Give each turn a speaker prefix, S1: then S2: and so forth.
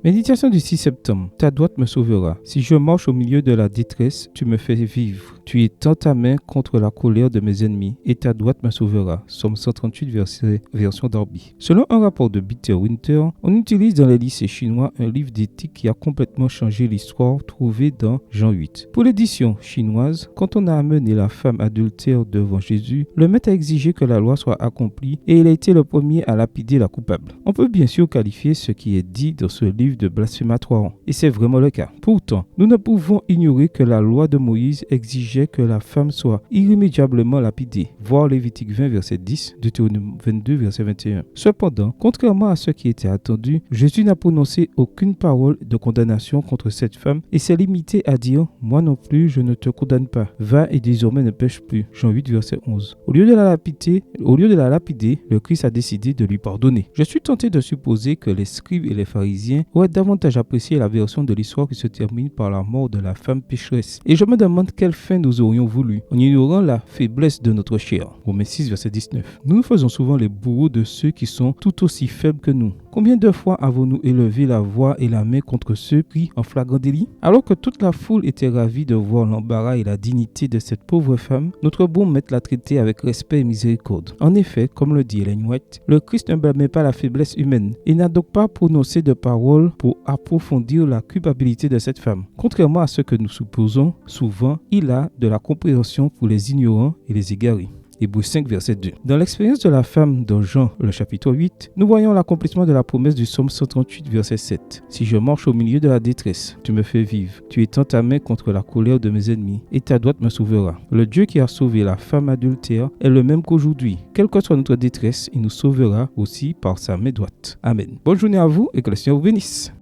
S1: Méditation du 6 septembre. Ta droite me sauvera. Si je marche au milieu de la détresse, tu me fais vivre. Tu étends ta main contre la colère de mes ennemis et ta droite me sauvera. Somme 138, version Darby. Selon un rapport de Peter Winter, on utilise dans les lycées chinois un livre d'éthique qui a complètement changé l'histoire trouvé dans Jean 8. Pour l'édition chinoise, quand on a amené la femme adultère devant Jésus, le maître a exigé que la loi soit accomplie et il a été le premier à lapider la coupable. On peut bien sûr qualifier ce qui est dit dans ce livre de blasphématoire, et c'est vraiment le cas. Pourtant, nous ne pouvons ignorer que la loi de Moïse exigeait que la femme soit irrémédiablement lapidée, voir Lévitique 20 verset 10, Deutéronome 22 verset 21. Cependant, contrairement à ce qui était attendu, Jésus n'a prononcé aucune parole de condamnation contre cette femme et s'est limité à dire « Moi non plus, je ne te condamne pas. Va et désormais ne pêche plus. » Jean 8 verset 11. Au lieu de la lapider, le Christ a décidé de lui pardonner. Je suis tenté de supposer que les scribes et les pharisiens auraient davantage apprécié la version de l'histoire qui se termine par la mort de la femme pécheresse. Et je me demande quelle fin nous aurions voulu, en ignorant la faiblesse de notre chair. Romains 6 verset 19. Nous faisons souvent les bourreaux de ceux qui sont tout aussi faibles que nous. Combien de fois avons-nous élevé la voix et la main contre ceux pris en flagrant délit? Alors que toute la foule était ravie de voir l'embarras et la dignité de cette pauvre femme, notre bon maître l'a traitée avec respect et miséricorde. En effet, comme le dit Ellen White, le Christ ne blâmait pas la faiblesse humaine et n'a donc pas prononcé de paroles pour approfondir la culpabilité de cette femme. Contrairement à ce que nous supposons, souvent, il a de la compréhension pour les ignorants et les égarés. Hébreux 5, verset 2. Dans l'expérience de la femme dans Jean, le chapitre 8, nous voyons l'accomplissement de la promesse du psaume 138, verset 7. Si je marche au milieu de la détresse, tu me fais vivre. Tu étends ta main contre la colère de mes ennemis et ta droite me sauvera. Le Dieu qui a sauvé la femme adultère est le même qu'aujourd'hui. Quelle que soit notre détresse, il nous sauvera aussi par sa main droite. Amen. Bonne journée à vous et que le Seigneur vous bénisse.